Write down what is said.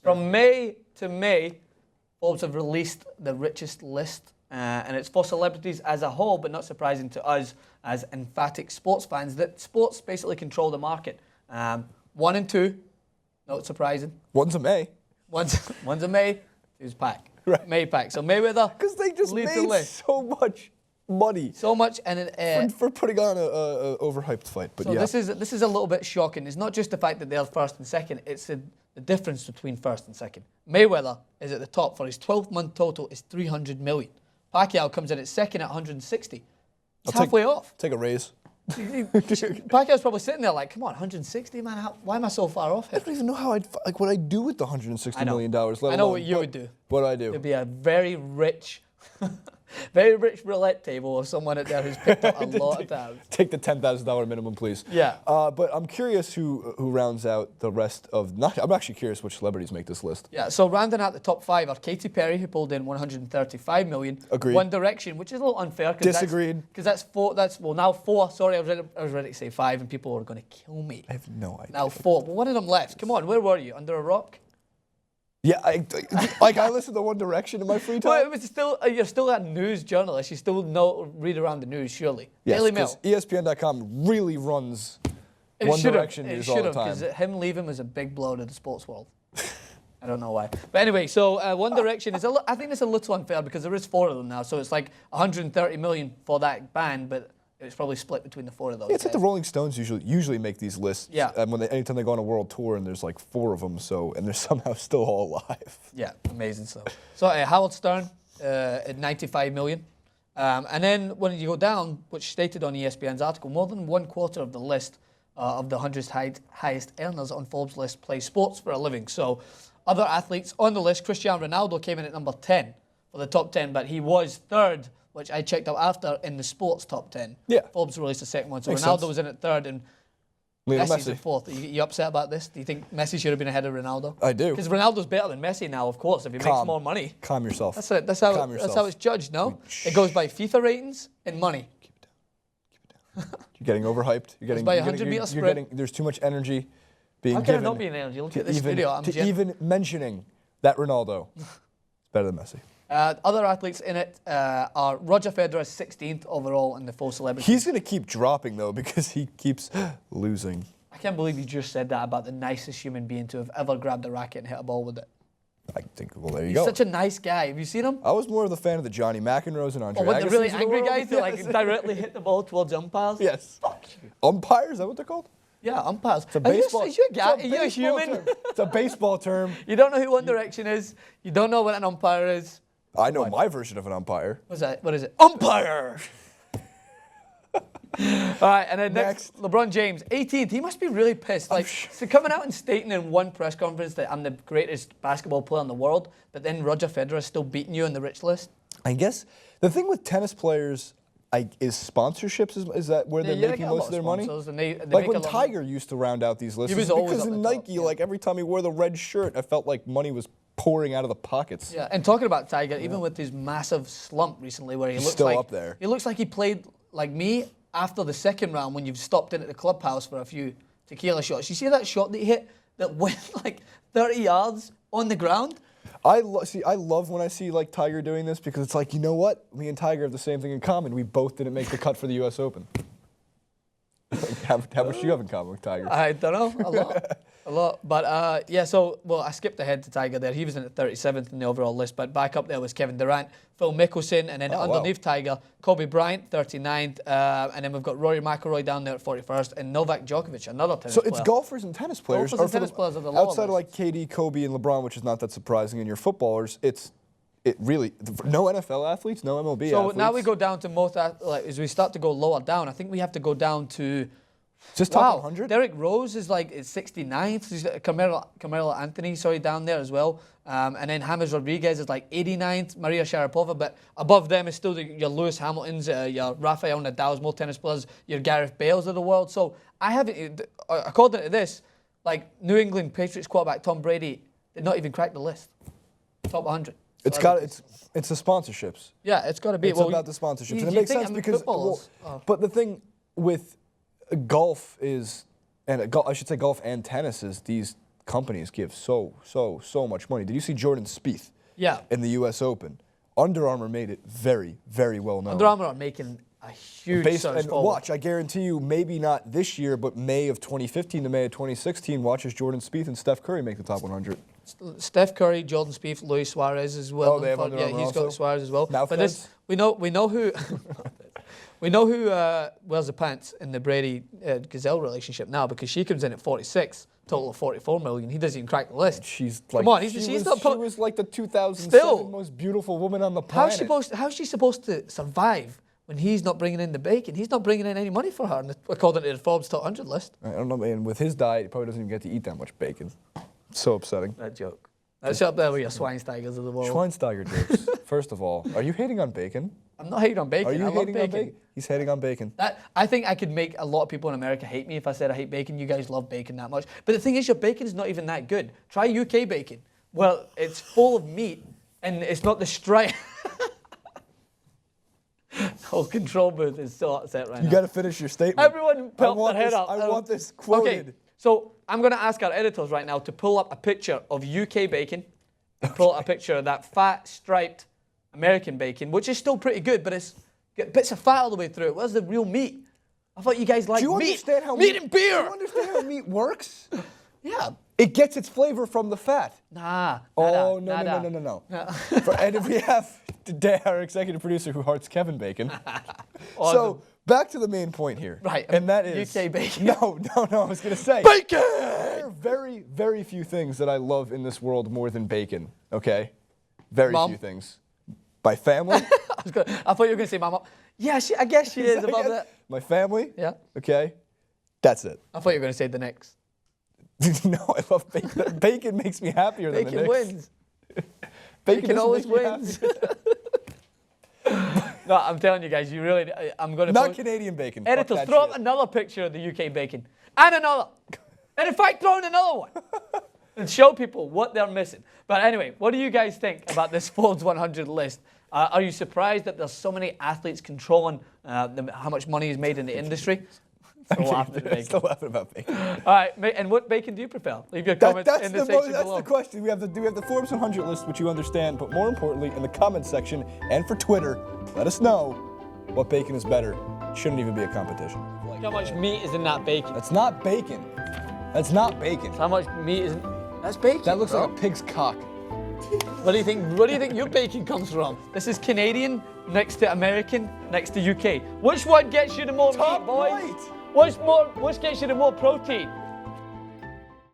From May to May, Forbes have released the richest list, and it's for celebrities as a whole, but not surprising to us as emphatic sports fans that sports basically control the market. 1 and 2, not surprising. One's a May. One's a May, two's Pac. Right. May Pac. So Mayweather Because they just leads made the list. so much money. So much, and For putting on a overhyped fight. But so yeah. this is a little bit shocking. It's not just the fact that they're first and second, it's the difference between first and second. Mayweather is at the top for his 12-month total is 300 million. Pacquiao comes in at second at 160. It's halfway off. Take a raise. Pacquiao's probably sitting there like, come on, 160, man. Why am I so far off I here? don't even know how what I'd do with the $160 million. I know what you would do. What do I do? It'd be a very rich roulette table of someone out there who's picked up a lot of times. Take the $10,000 minimum, please. Yeah. But I'm curious who rounds out the rest of. I'm actually curious which celebrities make this list. Yeah. So rounding out the top 5 are Katy Perry, who pulled in 135 million. Agreed. One Direction, which is a little unfair. Disagreed. Because that's 4. That's now 4. Sorry, I was ready to say 5, and people were going to kill me. I have no idea. Now 4. But one of them left. Come on, where were you? Under a rock? Yeah, I listen to One Direction in my free time. Well, it was still you're still a news journalist. You still read around the news, surely. Yes, Daily Mail. ESPN.com really runs One Direction news all the time. Because him leaving was a big blow to the sports world. I don't know why. But anyway, so One Direction is I think it's a little unfair because there is 4 of them now. So it's like 130 million for that band, but it's probably split between the 4 of those. Yeah, it's like the Rolling Stones usually make these lists. Yeah. Anytime they go on a world tour and there's like 4 of them, and they're somehow still all alive. Yeah, amazing stuff. So Howard Stern at 95 million. And then when you go down, which stated on ESPN's article, more than 1/4 of the list of the 100 highest earners on Forbes' list play sports for a living. So other athletes on the list, Cristiano Ronaldo came in at number 10 for the top 10, but he was 3rd, which I checked out after, in the sports top 10. Yeah. Forbes released the second one. So Makes Ronaldo sense. was in at 3rd, and Messi's at 4th. Are you upset about this? Do you think Messi should have been ahead of Ronaldo? I do. Because Ronaldo's better than Messi now, of course, if he makes more money. Calm yourself. That's it. That's how it's judged, no? It goes by FIFA ratings and money. Keep it down. You're getting overhyped. You're getting by 100-meter sprint. There's too much energy being How given. can it not be an energy? Look at this even, video. even mentioning that Ronaldo is better than Messi. Other athletes in it are Roger Federer, 16th overall in the full celebrity. He's going to keep dropping, though, because he keeps losing. I can't believe you just said that about the nicest human being to have ever grabbed a racket and hit a ball with it. I think, well, there you He's go. such a nice guy. Have you seen him? I was more of the fan of the Johnny McEnroes and Andre Oh, what, the really Agassi's of angry world. guys that like directly hit the ball towards umpires? Yes. Fuck you. Umpires, is that what they're called? Yeah, umpires. It's a baseball. Are you a baseball human? term. It's a baseball term. You don't know who One Direction is. You don't know what an umpire is. I know my version of an umpire. What's that? What is it? Umpire! All right, and then next, LeBron James, 18th. He must be really pissed. Like, so coming out and stating in one press conference that I'm the greatest basketball player in the world, but then Roger Federer is still beating you on the rich list. I guess the thing with tennis players is sponsorships. Is that where they're making most of their money? They Like when Tiger used to round out these lists, He was always because up in the top, Nike, yeah. like every time he wore the red shirt, I felt like money was pouring out of the pockets. Yeah, and talking about Tiger, even with his massive slump recently, where he looks still like up there. He looks like he played like me after the second round when you've stopped in at the clubhouse for a few tequila shots. You see that shot that he hit that went like 30 yards on the ground? I love when I see like Tiger doing this because it's like, you know what? Me and Tiger have the same thing in common. We both didn't make the cut for the U.S. Open. Like, how much do you have in common with Tiger? I don't know, a lot. A lot. But yeah, so, well, I skipped ahead to Tiger there. He was in at 37th in the overall list, but back up there was Kevin Durant, Phil Mickelson, and then underneath Tiger, Kobe Bryant, 39th, and then we've got Rory McIlroy down there at 41st, and Novak Djokovic, another tennis player. So it's golfers and tennis players. Golfers and tennis players are the lower outside of like KD, Kobe, and LeBron, which is not that surprising, and your footballers, it really, no NFL athletes, no MLB so athletes. now we go down to most, like, as we start to go lower down, I think we have to go down to... Just top 100? Derek Rose is like 69th. He's got Carmelo Anthony, down there as well. And then James Rodriguez is like 89th. Maria Sharapova, but above them is still your Lewis Hamiltons, your Rafael Nadal's, more tennis players, your Gareth Bales of the world. So I haven't, according to this, like New England Patriots quarterback Tom Brady did not even crack the list. Top 100. It's the sponsorships. Yeah, it's got to be. It's about the sponsorships. And it makes sense because, but the thing with golf is, I should say golf and tennis is these companies give so much money. Did you see Jordan Spieth? Yeah. In the U.S. Open, Under Armour made it very, very well known. Under Armour are making a huge surge forward. Watch, I guarantee you, maybe not this year, but May of 2015 to May of 2016, watch as Jordan Spieth and Steph Curry make the top 100. Steph Curry, Jordan Spieth, Luis Suarez as well. Oh, they have Under Armour he's also? got Suarez as well. Mouth But this, we know who we know who wears the pants in the Brady Gazelle relationship now, because she comes in at 46, total of 44 million. He doesn't even crack the list. She's like, come on, she's not. She was like the 2007 most beautiful woman on the planet. How's she supposed to survive when he's not bringing in the bacon? He's not bringing in any money for her, according to the Forbes top 100 list. I don't know, man. With his diet, he probably doesn't even get to eat that much bacon. So upsetting. That joke. That's up there with your Schweinsteigers of the world. Schweinsteiger jokes. First of all, are you hating on bacon? I'm not hating on bacon. Are you I love hating on bacon? He's hating on bacon. I think I could make a lot of people in America hate me if I said I hate bacon. You guys love bacon that much. But the thing is, your bacon is not even that good. Try UK bacon. Well, it's full of meat, and it's not the stripe. The whole control booth is so upset right now. You got to finish your statement. Everyone put their head up. I want this quoted. Okay, so I'm going to ask our editors right now to pull up a picture of UK bacon and pull up a picture of that fat, striped American bacon, which is still pretty good, but it's got bits of fat all the way through it. Where's the real meat? I thought you guys liked meat. Do you understand how meat and beer? Do you understand how meat works? Yeah. It gets its flavor from the fat. Nah. Oh, no. And if we have today our executive producer who hearts Kevin Bacon. Awesome. So back to the main point here. Right. And that is UK bacon. No, I was going to say. Bacon! There are very, very few things that I love in this world more than bacon, okay? Very few things. My family. I thought you were going to say my mom. Yeah, I guess she is above that. My family. Yeah. Okay. That's it. I thought you were going to say the Knicks. No, I love bacon. Bacon makes me happier than the Knicks. Wins. Bacon always wins. No, I'm telling you guys, I'm going to... Not Canadian bacon. Editors, throw up another picture of the UK bacon. And another. And in fact, throw in another one. And show people what they're missing. But anyway, what do you guys think about this Forbes 100 list? Are you surprised that there's so many athletes controlling how much money is made in the industry? Still laughing about bacon. All right, and what bacon do you prefer? Leave your comments in the section below. That's the question. We have the Forbes 100 list, which you understand, but more importantly, in the comments section and for Twitter, let us know what bacon is better. It shouldn't even be a competition. Look how much meat is in that bacon. That's not bacon. That's not bacon. How much meat is in... That's bacon. That looks like a pig's cock. What do you think? Where do you think your bacon comes from? This is Canadian, next to American, next to UK. Which one gets you the more meat, boys? Right. Which gets you the more protein?